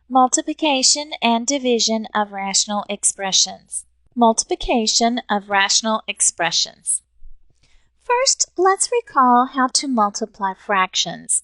Multiplication and division of rational expressions. Multiplication of rational expressions. First, let's recall how to multiply fractions.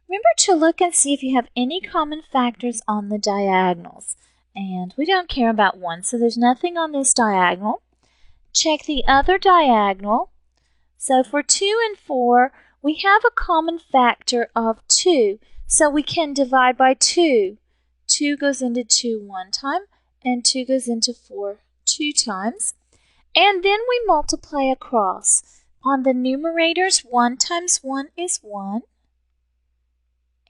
Remember to look and see if you have any common factors on the diagonals. And we don't care about 1, so there's nothing on this diagonal. Check the other diagonal. So for 2 and 4, we have a common factor of 2, so we can divide by 2. 2 goes into 2 one time, and 2 goes into 4 two times. And then we multiply across. On the numerators, 1 times 1 is 1.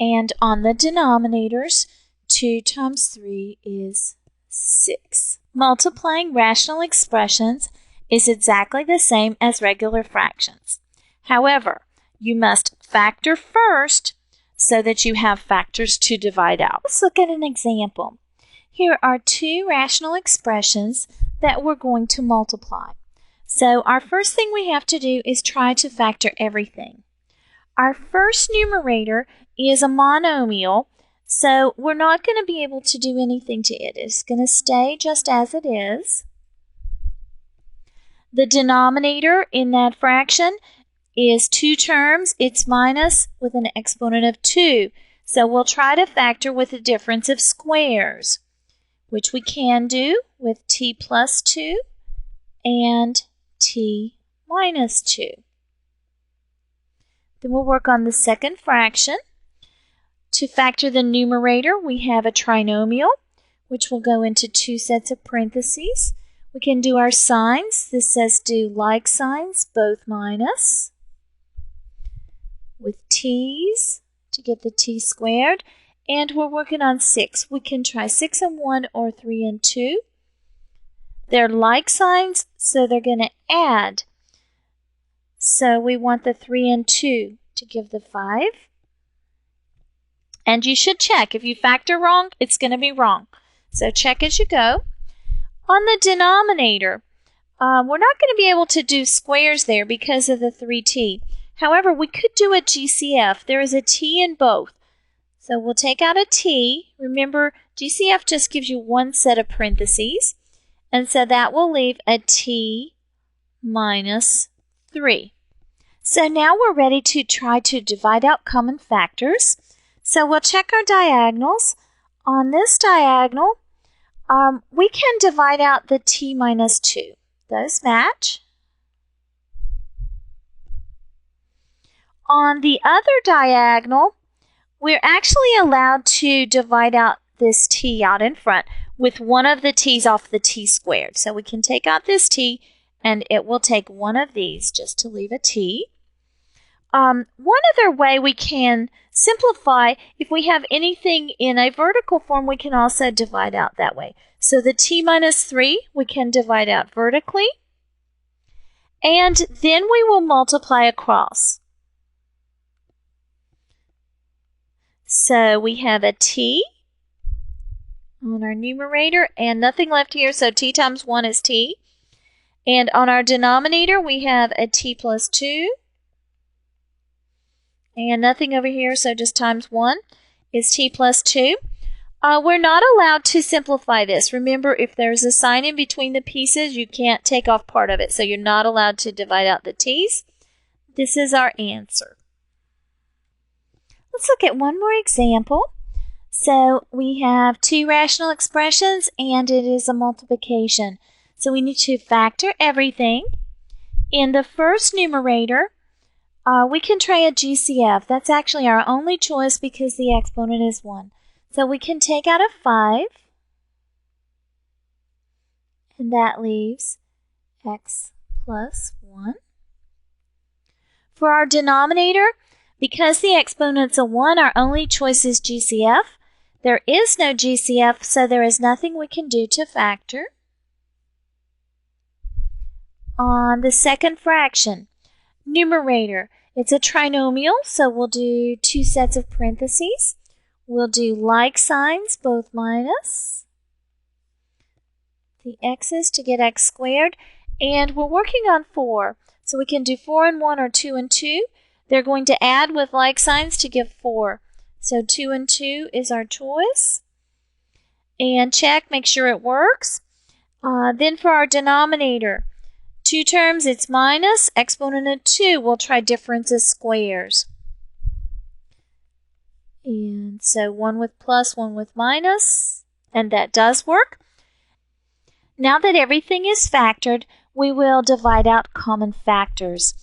And on the denominators, 2 times 3 is 6. Multiplying rational expressions is exactly the same as regular fractions. However, you must factor first so that you have factors to divide out. Let's look at an example. Here are 2 rational expressions that we're going to multiply. So our first thing we have to do is try to factor everything. Our first numerator is a monomial, so we're not going to be able to do anything to it. It's going to stay just as it is. The denominator in that fraction is 2 terms. It's minus with an exponent of 2. So we'll try to factor with a difference of squares, which we can do with t plus 2 and t minus 2. Then we'll work on the second fraction. To factor the numerator, we have a trinomial, which will go into 2 sets of parentheses. We can do our signs. This says do like signs, both minus, with t's to get the t squared. And we're working on 6. We can try 6 and 1 or 3 and 2. They're like signs, so they're going to add. So we want the 3 and 2 to give the 5. And you should check. If you factor wrong, it's going to be wrong. So check as you go. On the denominator, we're not going to be able to do squares there because of the 3t. However, we could do a GCF. There is a t in both. So we'll take out a t. Remember, GCF just gives you 1 set of parentheses. And so that will leave a t minus 3. So now we're ready to try to divide out common factors. So we'll check our diagonals. On this diagonal, we can divide out the t minus 2. Those match. On the other diagonal, we're actually allowed to divide out this t out in front with one of the t's off the t squared. So we can take out this t, and it will take one of these just to leave a t. One other way we can simplify, if we have anything in a vertical form, we can also divide out that way. So the t minus 3, we can divide out vertically. And then we will multiply across. So we have a t on our numerator and nothing left here, so t times 1 is t. And on our denominator, we have a t plus 2. And nothing over here, so just times 1 is t plus 2. We're not allowed to simplify this. Remember, if there's a sign in between the pieces, you can't take off part of it. So you're not allowed to divide out the t's. This is our answer. Let's look at one more example. So we have 2 rational expressions, and it is a multiplication. So we need to factor everything. In the first numerator, we can try a GCF. That's actually our only choice because the exponent is 1. So we can take out a 5, and that leaves x plus 1. For our denominator, because the exponent's a 1, our only choice is GCF. There is no GCF, so there is nothing we can do to factor. On the second fraction, numerator, it's a trinomial, so we'll do 2 sets of parentheses. We'll do like signs, both minus the x's to get x squared. And we're working on 4, so we can do 4 and 1 or 2 and 2. They're going to add with like signs to give 4. So 2 and 2 is our choice. and check, make sure it works. Then for our denominator, two terms, it's minus, exponent of 2. We'll try difference of squares. And so one with plus, one with minus, and that does work. Now that everything is factored, we will divide out common factors.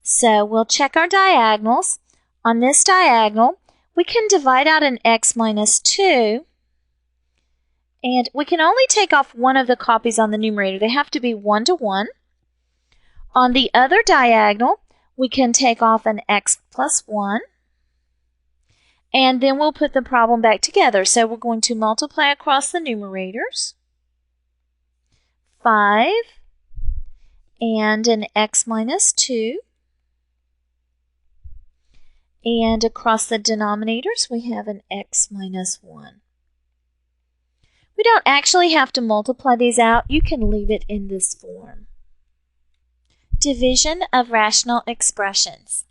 So we'll check our diagonals. On this diagonal, we can divide out an x minus 2, and we can only take off one of the copies on the numerator. They have to be 1 to 1. On the other diagonal, we can take off an x plus 1, and then we'll put the problem back together. So we're going to multiply across the numerators. 5 and an x minus 2. And across the denominators, we have an x minus 1. We don't actually have to multiply these out. You can leave it in this form. Division of rational expressions.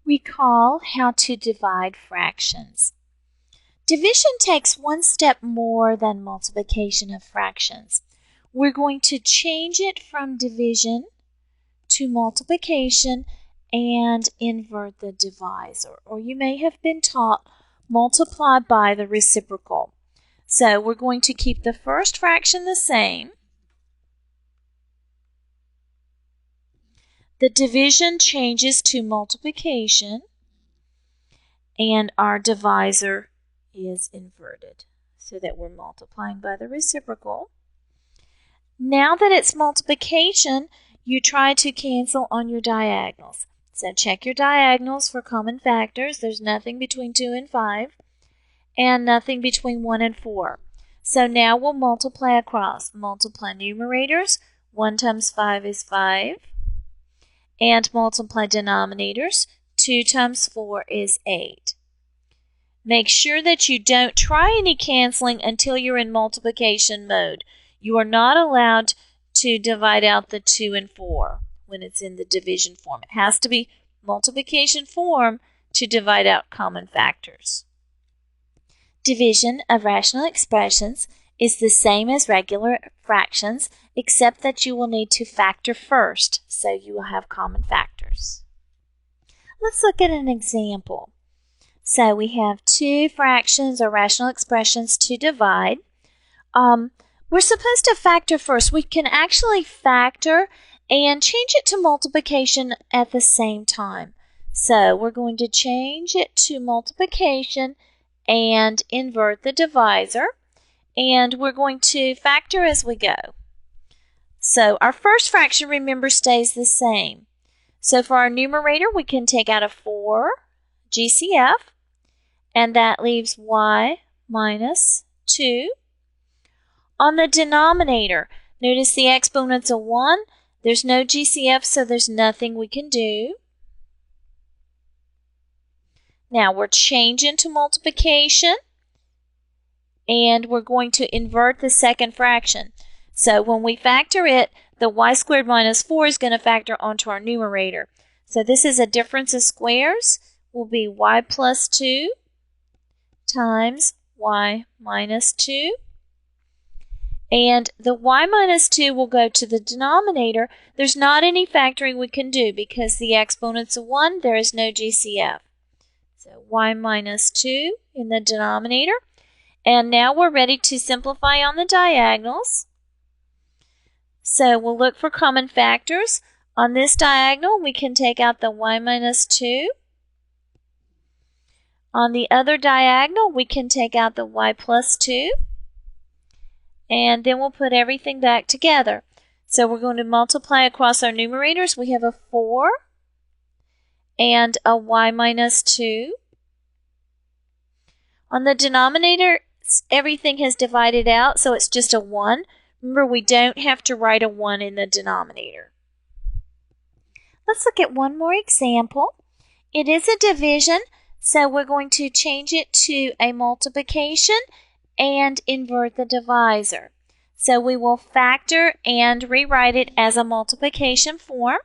Recall how to divide fractions. Division takes one step more than multiplication of fractions. We're going to change it from division to multiplication and invert the divisor. Or you may have been taught multiply by the reciprocal. So we're going to keep the first fraction the same. The division changes to multiplication, and our divisor is inverted so that we're multiplying by the reciprocal. Now that it's multiplication, you try to cancel on your diagonals. So check your diagonals for common factors. There's nothing between 2 and 5, and nothing between 1 and 4. So now we'll multiply across. Multiply numerators. 1 times 5 is 5. And multiply denominators. 2 times 4 is 8. Make sure that you don't try any canceling until you're in multiplication mode. You are not allowed to divide out the 2 and 4 when it's in the division form. It has to be multiplication form to divide out common factors. Division of rational expressions is the same as regular fractions, except that you will need to factor first, so you will have common factors. Let's look at an example. So we have two fractions or rational expressions to divide. We're supposed to factor first. We can actually factor and change it to multiplication at the same time. So we're going to change it to multiplication and invert the divisor. And we're going to factor as we go. So our first fraction, remember, stays the same. So for our numerator, we can take out a 4 GCF, and that leaves y minus 2. On the denominator, notice the exponent's a 1. There's no GCF, so there's nothing we can do. Now we're changing to multiplication, and we're going to invert the second fraction. So when we factor it, the y squared minus 4 is going to factor onto our numerator. So this is a difference of squares. Will be y plus 2 times y minus 2. And the y minus 2 will go to the denominator. There's not any factoring we can do because the exponent's a 1. There is no GCF. So y minus 2 in the denominator. And now we're ready to simplify on the diagonals. So we'll look for common factors. On this diagonal, we can take out the y minus 2. On the other diagonal, we can take out the y plus 2. And then we'll put everything back together. So we're going to multiply across our numerators. We have a 4 and a y minus 2. On the denominator, everything has divided out, so it's just a 1. Remember, we don't have to write a 1 in the denominator. Let's look at one more example. It is a division, so we're going to change it to a multiplication and invert the divisor. So we will factor and rewrite it as a multiplication form.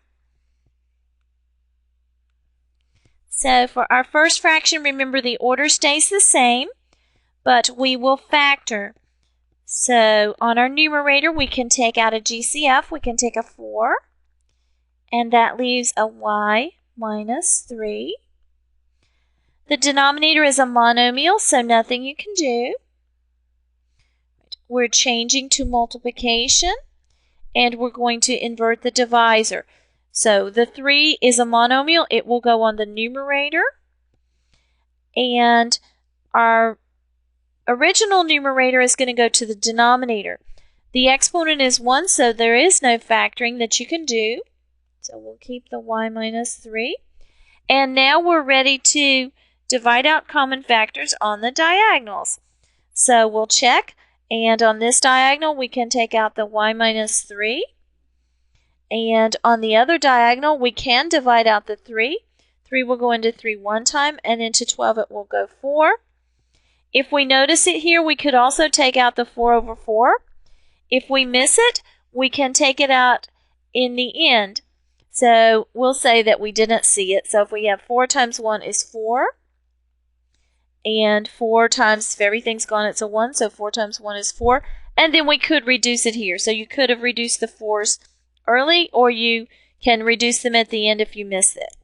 So for our first fraction, remember the order stays the same, but we will factor. So on our numerator, we can take out a GCF. We can take a 4, and that leaves a y minus 3. The denominator is a monomial, so nothing you can do. We're changing to multiplication, and we're going to invert the divisor. So the 3 is a monomial. It will go on the numerator, and our original numerator is going to go to the denominator. The exponent is 1, so there is no factoring that you can do. So we'll keep the y minus 3. And now we're ready to divide out common factors on the diagonals. So we'll check, and on this diagonal we can take out the y minus 3. And on the other diagonal we can divide out the 3. 3 will go into 3 one time, and into 12 it will go 4. If we notice it here, we could also take out the 4 over 4. If we miss it, we can take it out in the end. So we'll say that we didn't see it. So if we have 4 times 1 is 4. And 4 times, if everything's gone, it's a 1. So 4 times 1 is 4. And then we could reduce it here. So you could have reduced the 4s early, or you can reduce them at the end if you miss it.